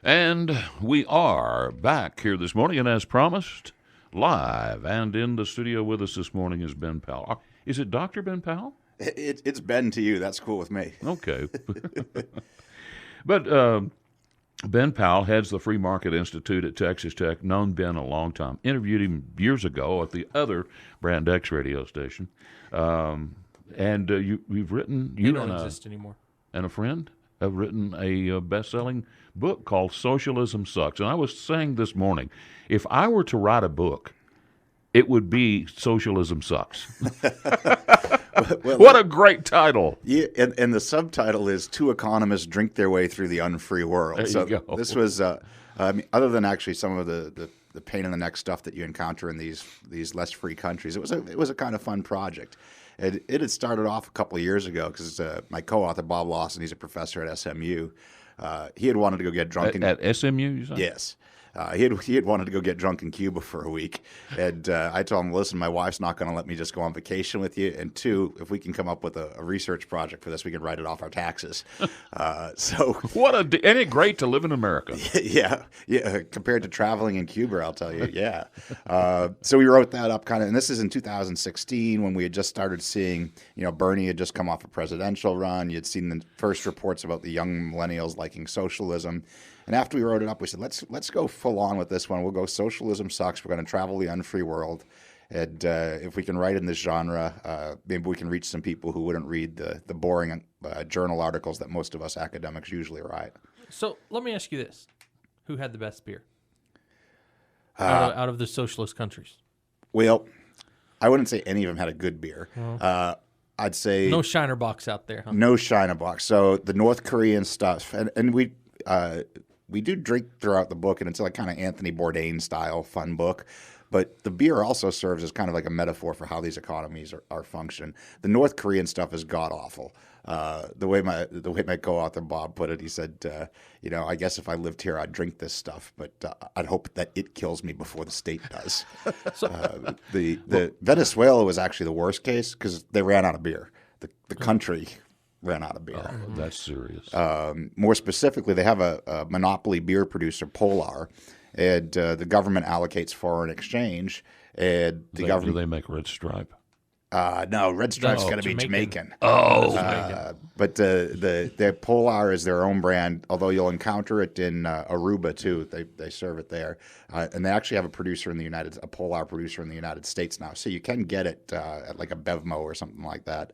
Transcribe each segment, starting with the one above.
And we are back here this morning, and as promised, live and in the studio with us this morning is Ben Powell. Is it Dr. Ben Powell? It's Ben to you. That's cool with me. Okay. But Ben Powell heads the Free Market Institute at Texas Tech. Known Ben a long time. Interviewed him years ago at the other Brand X radio station. You've written... You don't exist anymore. And a friend have written a best-selling book called Socialism Sucks. And I was saying this morning, if I were to write a book, it would be Socialism Sucks. Well, what a great title. Yeah, and the subtitle is Two Economists Drink Their Way Through the Unfree World. There you go. This was, other than actually some of the pain in the neck stuff that you encounter in these less free countries, it was a kind of fun project. It had started off a couple of years ago because my co-author, Bob Lawson, he's a professor at SMU. He had wanted to go get drunk. At SMU, you said? Yes. He had wanted to go get drunk in Cuba for a week, and I told him, "Listen, my wife's not going to let me just go on vacation with you. And two, if we can come up with a research project for this, we can write it off our taxes." Ain't it great to live in America? Yeah. Compared to traveling in Cuba, I'll tell you, yeah. So we wrote that up kind of, and this is in 2016 when we had just started seeing, Bernie had just come off a presidential run. You'd seen the first reports about the young millennials liking socialism. And after we wrote it up, we said, let's go full on with this one. We'll go Socialism Sucks. We're going to travel the unfree world. And if we can write in this genre, maybe we can reach some people who wouldn't read the boring journal articles that most of us academics usually write. So let me ask you this. Who had the best beer out of the socialist countries? Well, I wouldn't say any of them had a good beer. I'd say... No Shiner Box out there, huh? No Shiner Box. So the North Korean stuff, and we do drink throughout the book, and it's like kind of Anthony Bourdain style fun book. But the beer also serves as kind of like a metaphor for how these economies are functioning. The North Korean stuff is god awful. The way my co-author Bob put it, he said, I guess if I lived here, I'd drink this stuff, but I'd hope that it kills me before the state does. The Venezuela was actually the worst case because they ran out of beer. The country ran out of beer. Oh, that's serious. More specifically, they have a monopoly beer producer, Polar, and the government allocates foreign exchange. And the government... Do they make Red Stripe? No, Red Stripe's got to be Jamaican. Oh, but the Polar is their own brand. Although you'll encounter it in Aruba too. They serve it there, and they actually have a Polar producer in the United States now. So you can get it at like a Bevmo or something like that.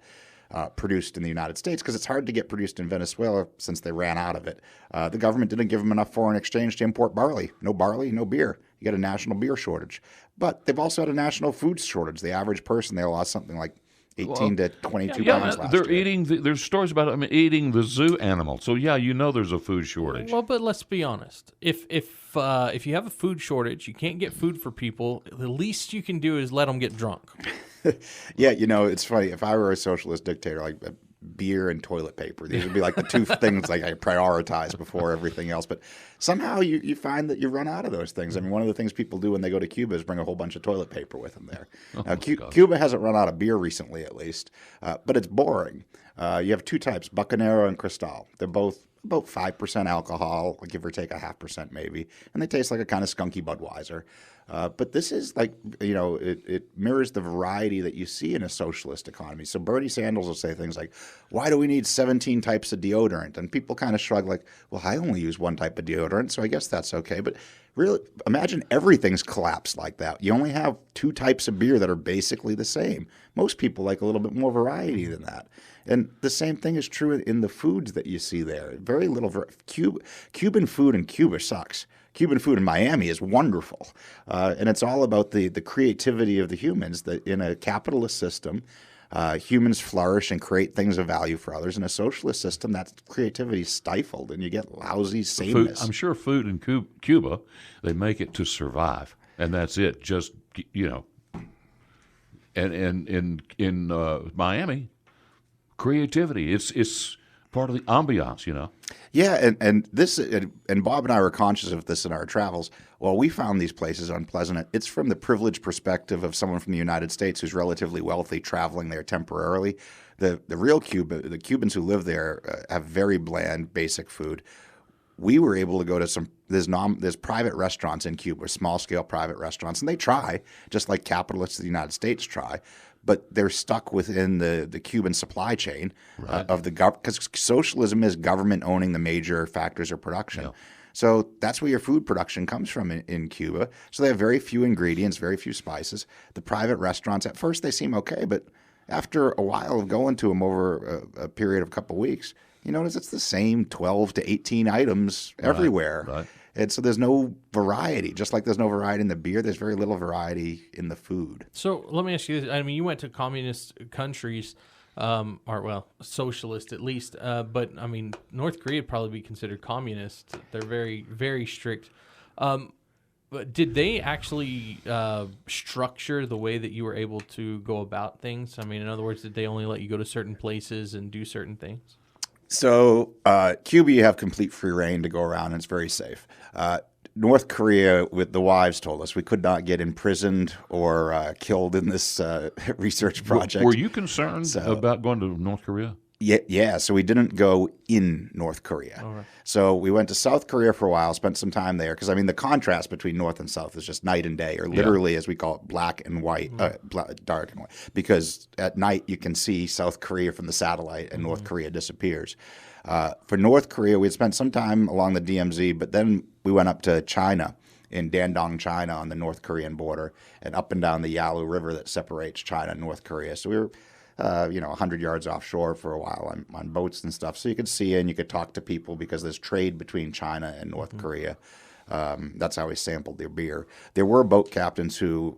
Produced in the United States because it's hard to get produced in Venezuela since they ran out of it. The government didn't give them enough foreign exchange to import barley. No barley, no beer. You get a national beer shortage. But they've also had a national food shortage. The average person there lost something like 18 to 22 pounds last year. There's stories about eating the zoo animal. So there's a food shortage. Well, but let's be honest. If you have a food shortage, you can't get food for people. The least you can do is let them get drunk. Yeah, it's funny. If I were a socialist dictator, like beer and toilet paper, these would be like the two things like I prioritize before everything else. But somehow you find that you run out of those things. I mean, one of the things people do when they go to Cuba is bring a whole bunch of toilet paper with them there. Now, Cuba hasn't run out of beer recently, at least, but it's boring. You have two types, Bucanero and Cristal. They're both about 5% alcohol, give or take a 0.5% maybe, and they taste like a kind of skunky Budweiser. But this is like, it mirrors the variety that you see in a socialist economy. So Bernie Sanders will say things like, why do we need 17 types of deodorant? And people kind of shrug like, well, I only use one type of deodorant, so I guess that's okay. But really, imagine everything's collapsed like that. You only have two types of beer that are basically the same. Most people like a little bit more variety than that. And the same thing is true in the foods that you see there. Very little Cuban food in Cuba sucks. Cuban food in Miami is wonderful. And it's all about the creativity of the humans. That in a capitalist system, humans flourish and create things of value for others. In a socialist system, that creativity is stifled, and you get lousy sameness. I'm sure food in Cuba, they make it to survive, and that's it. Just, and in Miami, creativity. It's part of the ambiance, Yeah, and this and Bob and I were conscious of this in our travels. Well, we found these places unpleasant. It's from the privileged perspective of someone from the United States who's relatively wealthy traveling there temporarily. The real the Cubans who live there have very bland, basic food. we were able to go to there's private restaurants in Cuba, small scale private restaurants, and they try, just like capitalists of the United States try, but they're stuck within the Cuban supply chain of the government, because socialism is government owning the major factors of production. Yeah. So that's where your food production comes from in Cuba. So they have very few ingredients, very few spices. The private restaurants, at first they seem okay, but after a while of going to them over a period of a couple of weeks, you notice it's the same 12 to 18 items everywhere. Right. And so there's no variety. Just like there's no variety in the beer, there's very little variety in the food. So let me ask you this. I mean, you went to communist countries, or well, socialist at least. But I mean, North Korea would probably be considered communist. They're very, very strict. But did they actually structure the way that you were able to go about things? I mean, in other words, did they only let you go to certain places and do certain things? So Cuba, you have complete free reign to go around, and it's very safe. North Korea, with the wives told us, we could not get imprisoned or killed in this research project. Were you concerned about going to North Korea? Yeah. So we didn't go in North Korea. All right. So we went to South Korea for a while, spent some time there, because I mean the contrast between North and South is just night and day, or literally, as we call it, black and white, dark and white. Because at night you can see South Korea from the satellite, and North Korea disappears. For North Korea, we had spent some time along the DMZ, but then we went up to China, in Dandong, China, on the North Korean border, and up and down the Yalu River that separates China and North Korea. So we were 100 yards offshore for a while on boats and stuff. So you could see and you could talk to people, because there's trade between China and North Korea. That's how we sampled their beer. There were boat captains who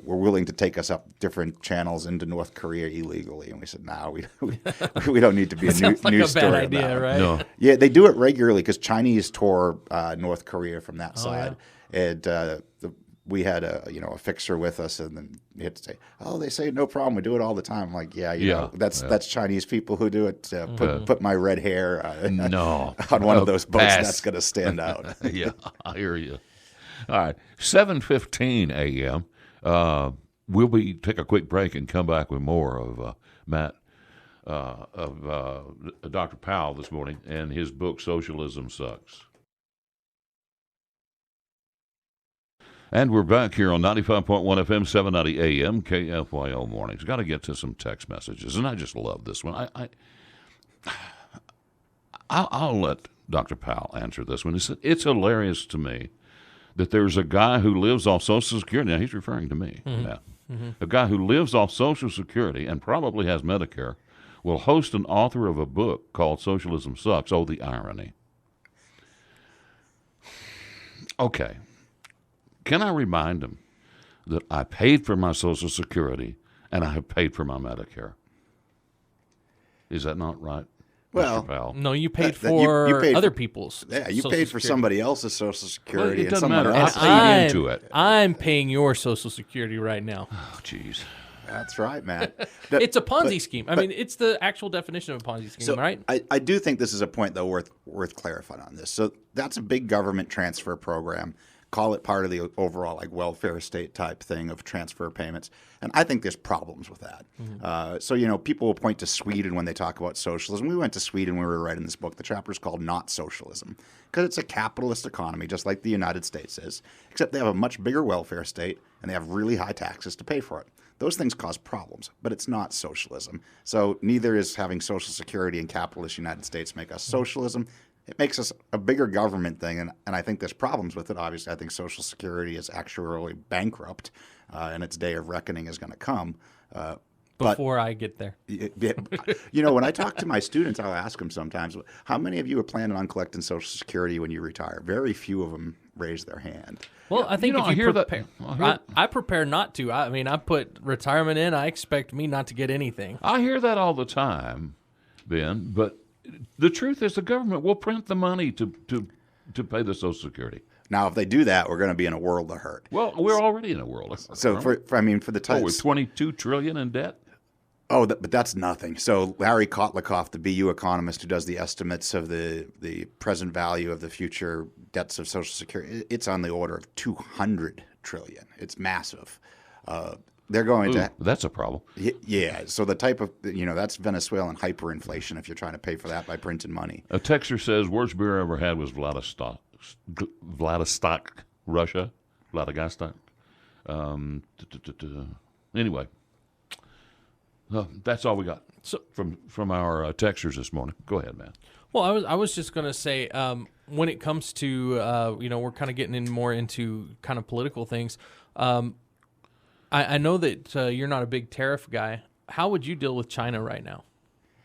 were willing to take us up different channels into North Korea illegally. And we said, no, we don't need to be a news Like a story bad idea, about it. right? No. Yeah, they do it regularly, because Chinese tore North Korea from that side. And we had a fixer with us, and then he had to say, "Oh, they say no problem. We do it all the time." I'm like, you know, that's Chinese people who do it. Put my red hair on one of those boats. Pass. That's going to stand out. Yeah, I hear you. All right, 7:15 a.m. We'll take a quick break and come back with more of Matt of Dr. Powell this morning and his book Socialism Sucks. And we're back here on 95.1 FM, 790 AM, KFYO Mornings. Got to get to some text messages, and I just love this one. I'll let Dr. Powell answer this one. He said, it's hilarious to me that there's a guy who lives off Social Security. Now, he's referring to me. Now. A guy who lives off Social Security and probably has Medicare will host an author of a book called Socialism Sucks. Oh, the irony. Okay. Can I remind him that I paid for my Social Security and I have paid for my Medicare? Is that not right, Well, Mr. Powell? No, you paid that you for paid other for- people's. Yeah, you Social paid for Security. somebody else's Social Security. Well, it doesn't and someone matter. else. I paid into it. I'm paying your Social Security right now. Oh, jeez. That's right, Matt. It's a Ponzi scheme. I mean, it's the actual definition of a Ponzi scheme, So right? I do think this is a point, though, worth clarifying on this. So that's a big government transfer program. Call it part of the overall welfare state type thing of transfer payments. And I think there's problems with that. So people will point to Sweden when they talk about socialism. We went to Sweden when we were writing this book. The chapter's called Not Socialism, because it's a capitalist economy, just like the United States is, except they have a much bigger welfare state and they have really high taxes to pay for it. Those things cause problems, but it's not socialism. So neither is having Social Security in capitalist United States make us socialism. It makes us a bigger government thing, and I think there's problems with it. Obviously, I think Social Security is actuarially bankrupt, and its day of reckoning is going to come. Before I get there. When I talk to my students, I'll ask them sometimes, how many of you are planning on collecting Social Security when you retire? Very few of them raise their hand. Well, I think I if you hear that. prepare, I prepare not to. I mean, I put retirement in. I expect me not to get anything. I hear that all the time, Ben, but the truth is the government will print the money to pay the Social Security. Now, if they do that, we're going to be in a world of hurt. Well, we're already in a world of hurt. So, for the time, we're $22 trillion in debt. Oh, but that's nothing. So Larry Kotlikoff, the BU economist who does the estimates of the present value of the future debts of Social Security, it's on the order of $200 trillion. It's massive. The they're going to. That's a problem. Yeah. So the type of, that's Venezuelan hyperinflation if you're trying to pay for that by printing money. A texter says, worst beer I ever had was Vladivostok, Russia. Vladivostok. Anyway, that's all we got from our texters this morning. Go ahead, man. Well, I was just going to say, when it comes to, we're kind of getting in more into kind of political things. I know that you're not a big tariff guy. How would you deal with China right now?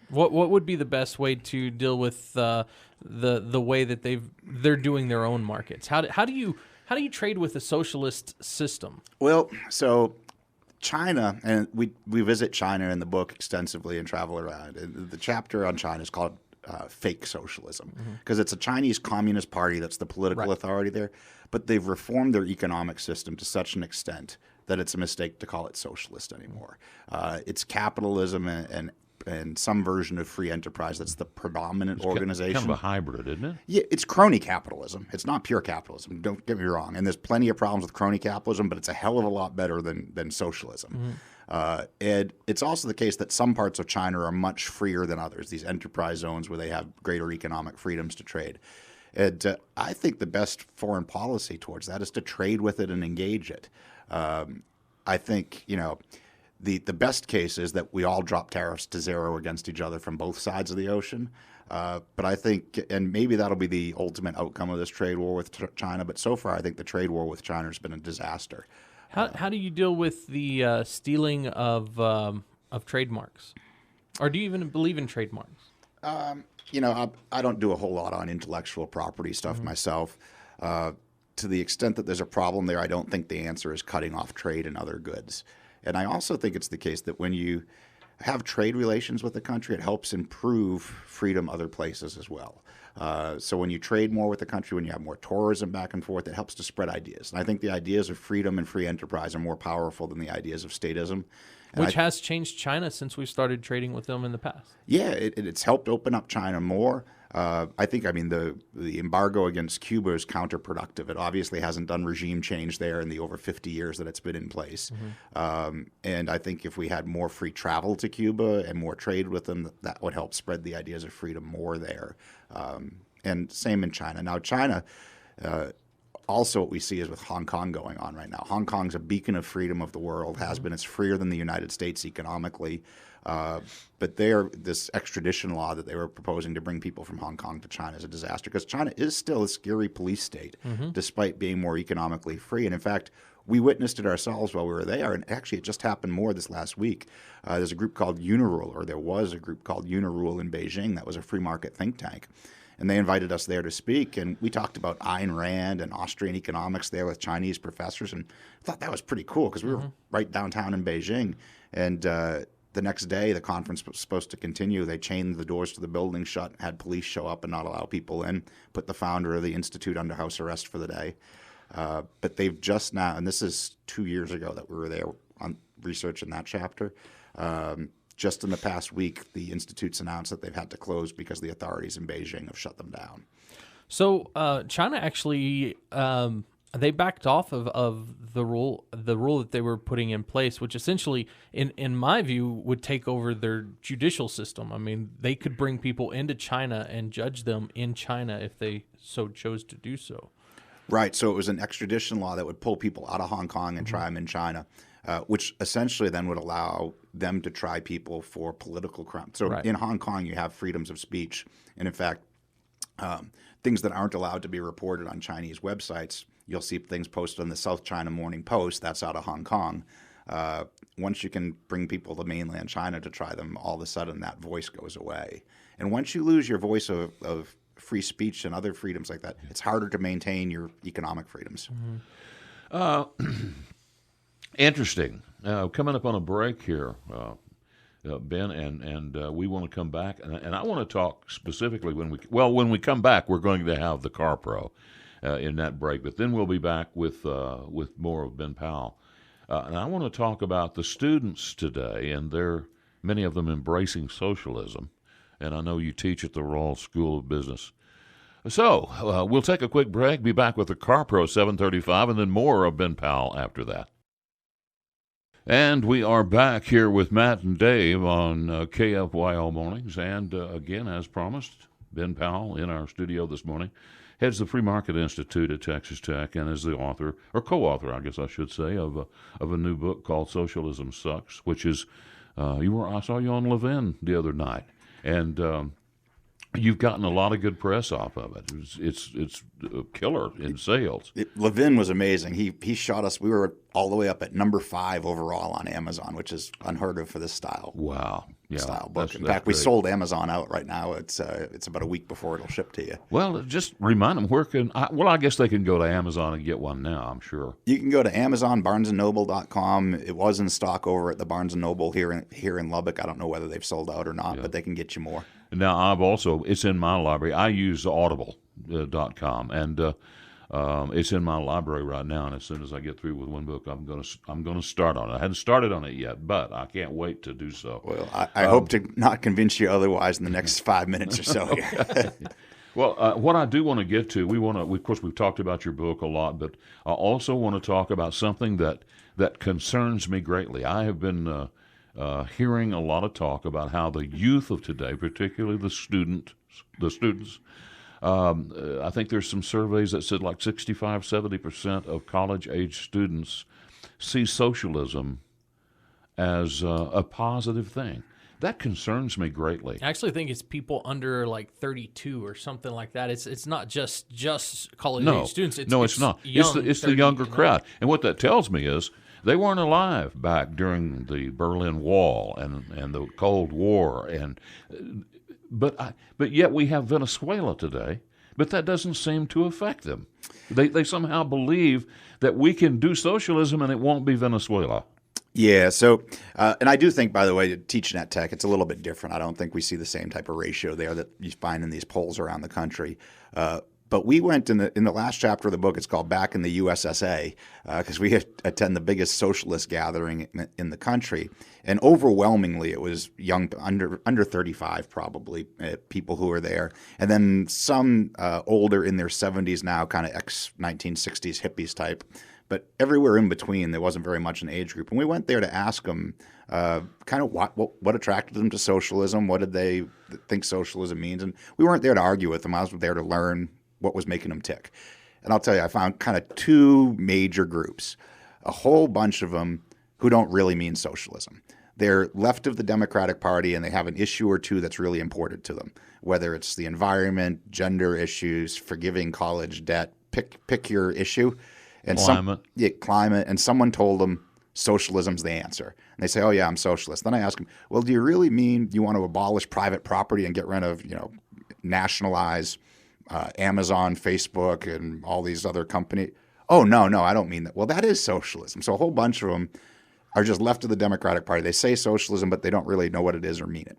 What would be the best way to deal with the way that they're doing their own markets? How do you trade with a socialist system? Well, so China, and we visit China in the book extensively and travel around. And the chapter on China is called fake socialism because it's a Chinese Communist Party that's the political authority there. But they've reformed their economic system to such an extent that it's a mistake to call it socialist anymore. It's capitalism and some version of free enterprise that's the predominant organization. Kind of a hybrid, isn't it? Yeah, it's crony capitalism. It's not pure capitalism. Don't get me wrong. And there's plenty of problems with crony capitalism, but it's a hell of a lot better than socialism. And it's also the case that some parts of China are much freer than others, these enterprise zones where they have greater economic freedoms to trade. And I think the best foreign policy towards that is to trade with it and engage it. I think, the best case is that we all drop tariffs to zero against each other from both sides of the ocean. But I think, and maybe that'll be the ultimate outcome of this trade war with China, but so far I think the trade war with China has been a disaster. How do you deal with the stealing of trademarks? Or do you even believe in trademarks? I don't do a whole lot on intellectual property stuff myself. To the extent that there's a problem there, I don't think the answer is cutting off trade and other goods. And I also think it's the case that when you have trade relations with a country, it helps improve freedom other places as well. So when you trade more with the country, when you have more tourism back and forth, it helps to spread ideas. And I think the ideas of freedom and free enterprise are more powerful than the ideas of statism. Which has changed China since we started trading with them in the past. Yeah, it's helped open up China more. I think, the embargo against Cuba is counterproductive. It obviously hasn't done regime change there in the over 50 years that it's been in place. And I think if we had more free travel to Cuba and more trade with them, that would help spread the ideas of freedom more there. And same in China. Now, China, also what we see is with Hong Kong going on right now. Hong Kong's a beacon of freedom of the world, has been. It's freer than the United States economically. But this extradition law that they were proposing to bring people from Hong Kong to China is a disaster because China is still a scary police state, despite being more economically free. And in fact, we witnessed it ourselves while we were there. And actually, it just happened more this last week. There's a group called Unirule, or there was a group called Unirule in Beijing that was a free market think tank. And they invited us there to speak, and we talked about Ayn Rand and Austrian economics there with Chinese professors, and I thought that was pretty cool because we were right downtown in Beijing. And the next day, the conference was supposed to continue. They chained the doors to the building shut, had police show up and not allow people in, put the founder of the institute under house arrest for the day. But they've just now, and this is 2 years ago that we were there on research in that chapter, just in the past week, the institutes announced that they've had to close because the authorities in Beijing have shut them down. So China actually they backed off of the rule that they were putting in place, which essentially, in my view, would take over their judicial system. I mean, they could bring people into China and judge them in China if they so chose to do so. Right. So it was an extradition law that would pull people out of Hong Kong and try them in China, which essentially then would allow them to try people for political crimes. So in Hong Kong, you have freedoms of speech. And in fact, things that aren't allowed to be reported on Chinese websites, you'll see things posted on the South China Morning Post. That's out of Hong Kong. Once you can bring people to mainland China to try them, all of a sudden that voice goes away. And once you lose your voice of free speech and other freedoms like that, it's harder to maintain your economic freedoms. Interesting. Coming up on a break here, Ben, and we want to come back, and I want to talk specifically when we come back, we're going to have the Car Pro in that break, but then we'll be back with more of Ben Powell, and I want to talk about the students today, and many of them embracing socialism, and I know you teach at the Royal School of Business. So we'll take a quick break, be back with the Car Pro 7:35, and then more of Ben Powell after that. And we are back here with Matt and Dave on KFYO Mornings. And again, as promised, Ben Powell in our studio this morning heads the Free Market Institute at Texas Tech and is the author, or co-author, I guess I should say, of a new book called Socialism Sucks, which is, I saw you on Levin the other night. And you've gotten a lot of good press off of it. It's a killer in sales. Levin was amazing. He shot us. We were all the way up at number 5 overall on Amazon, which is unheard of for this style. Wow. Yeah, style book. In that's fact, we great. sold Amazon out right now. It's about a week before it'll ship to you. Well, just remind them where I guess they can go to Amazon and get one now, I'm sure. You can go to Amazon, BarnesandNoble.com. It was in stock over at the Barnes & Noble here in Lubbock. I don't know whether they've sold out or not, but they can get you more. Now, it's in my library. I use audible.com, and it's in my library right now. And as soon as I get through with one book, I'm gonna start on it. I hadn't started on it yet, but I can't wait to do so. Well, I hope to not convince you otherwise in the next 5 minutes or so here. Well, what I do want to get to, of course, we've talked about your book a lot, but I also want to talk about something that concerns me greatly. I have been hearing a lot of talk about how the youth of today, particularly the students, I think there's some surveys that said like 65-70% of college-age students see socialism as a positive thing. That concerns me greatly. I actually think it's people under like 32 or something like that. It's not just college age students. It's not. It's the younger crowd. And what that tells me is they weren't alive back during the Berlin Wall and the Cold War, but yet we have Venezuela today. But that doesn't seem to affect them. They somehow believe that we can do socialism and it won't be Venezuela. Yeah. So, and I do think, by the way, teaching at Tech, it's a little bit different. I don't think we see the same type of ratio there that you find in these polls around the country. But we went in the last chapter of the book. It's called Back in the USSA because we attend the biggest socialist gathering in the country, and overwhelmingly it was young under 35 probably people who were there, and then some older in their 70s now, kind of ex-1960s hippies type. But everywhere in between, there wasn't very much an age group. And we went there to ask them kind of what attracted them to socialism. What did they think socialism means? And we weren't there to argue with them. I was there to learn what was making them tick. And I'll tell you, I found kind of 2 major groups, a whole bunch of them who don't really mean socialism. They're left of the Democratic Party, and they have an issue or two that's really important to them, whether it's the environment, gender issues, forgiving college debt, pick your issue. And climate. Climate. And someone told them socialism's the answer. And they say, oh, yeah, I'm socialist. Then I ask them, well, do you really mean you want to abolish private property and get rid of, nationalize Amazon, Facebook, and all these other companies? Oh, no, I don't mean that. Well, that is socialism. So a whole bunch of them are just left of the Democratic Party. They say socialism, but they don't really know what it is or mean it.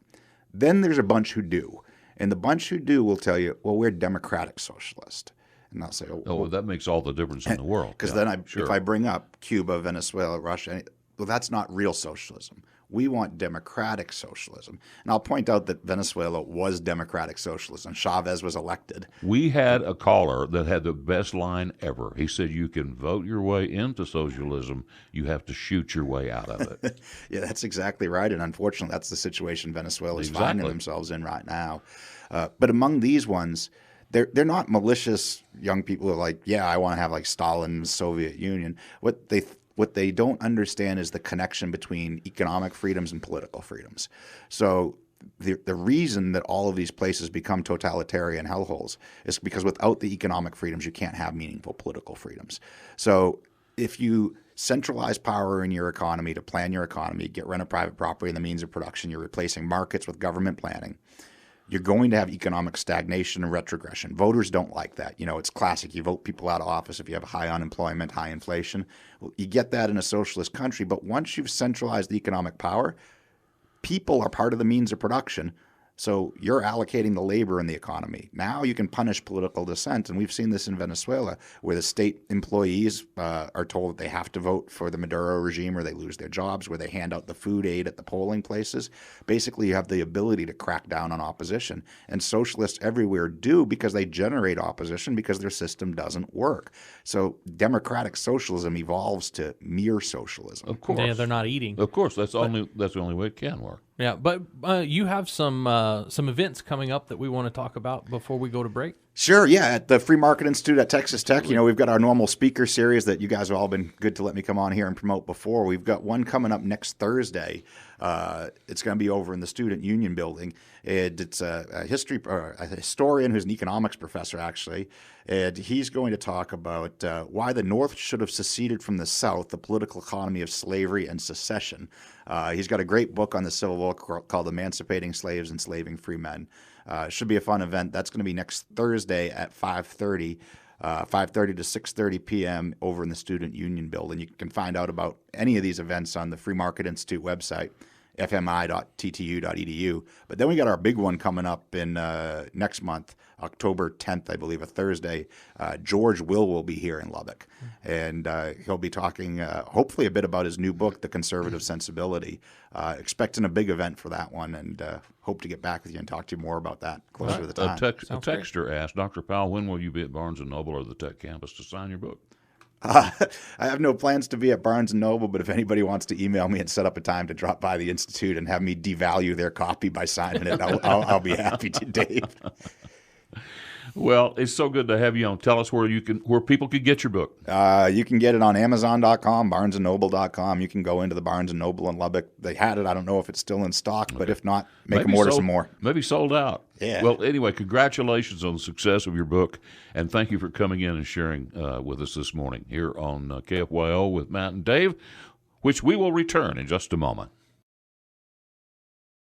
Then there's a bunch who do. And the bunch who do will tell you, well, we're democratic socialist. And I'll say, well, that makes all the difference in the world. Because if I bring up Cuba, Venezuela, Russia, well, that's not real socialism. We want democratic socialism. And I'll point out that Venezuela was democratic socialism. Chavez was elected. We had a caller that had the best line ever. He said, you can vote your way into socialism. You have to shoot your way out of it. Yeah, that's exactly right. And unfortunately, that's the situation Venezuela is finding themselves in right now. But among these ones, they're not malicious young people who are like, yeah, I want to have like Stalin's Soviet Union. What they don't understand is the connection between economic freedoms and political freedoms. So the reason that all of these places become totalitarian hellholes is because without the economic freedoms, you can't have meaningful political freedoms. So if you centralize power in your economy to plan your economy, get rid of private property and the means of production, you're replacing markets with government planning, you're going to have economic stagnation and retrogression. Voters don't like that. It's classic. You vote people out of office if you have high unemployment, high inflation. Well, you get that in a socialist country, but once you've centralized the economic power, people are part of the means of production. So you're allocating the labor in the economy. Now you can punish political dissent. And we've seen this in Venezuela, where the state employees are told that they have to vote for the Maduro regime or they lose their jobs, where they hand out the food aid at the polling places. Basically, you have the ability to crack down on opposition. And socialists everywhere do, because they generate opposition because their system doesn't work. So democratic socialism evolves to mere socialism. Of course. Yeah, they're not eating. Of course, that's the only way it can work. Yeah, but you have some events coming up that we want to talk about before we go to break. Sure, yeah. At the Free Market Institute at Texas Tech, we've got our normal speaker series that you guys have all been good to let me come on here and promote before. We've got one coming up next Thursday. It's going to be over in the Student Union building. It's a historian who's an economics professor, actually, and he's going to talk about why the North should have seceded from the South, the political economy of slavery and secession. He's got a great book on the Civil War called Emancipating Slaves, Enslaving Free Men. Should be a fun event. That's going to be next Thursday at 5:30 to 6:30 p.m. over in the Student Union building. You can find out about any of these events on the Free Market Institute website, fmi.ttu.edu. But then we got our big one coming up in next month, October 10th, I believe, a Thursday. George will be here in Lubbock, and he'll be talking hopefully a bit about his new book, The Conservative Sensibility. Expecting a big event for that one, and hope to get back with you and talk to you more about that closer to the time. A texter asked, Dr. Powell, when will you be at Barnes & Noble or the Tech campus to sign your book? I have no plans to be at Barnes & Noble, but if anybody wants to email me and set up a time to drop by the Institute and have me devalue their copy by signing it, I'll be happy to, Dave. Well, it's so good to have you on. Tell us where people could get your book. You can get it on Amazon.com, BarnesandNoble.com. You can go into the Barnes & Noble in Lubbock. They had it. I don't know if it's still in stock, but if not, make them order some more. Maybe sold out. Yeah. Well, anyway, congratulations on the success of your book, and thank you for coming in and sharing with us this morning here on KFYO with Matt and Dave, which we will return in just a moment.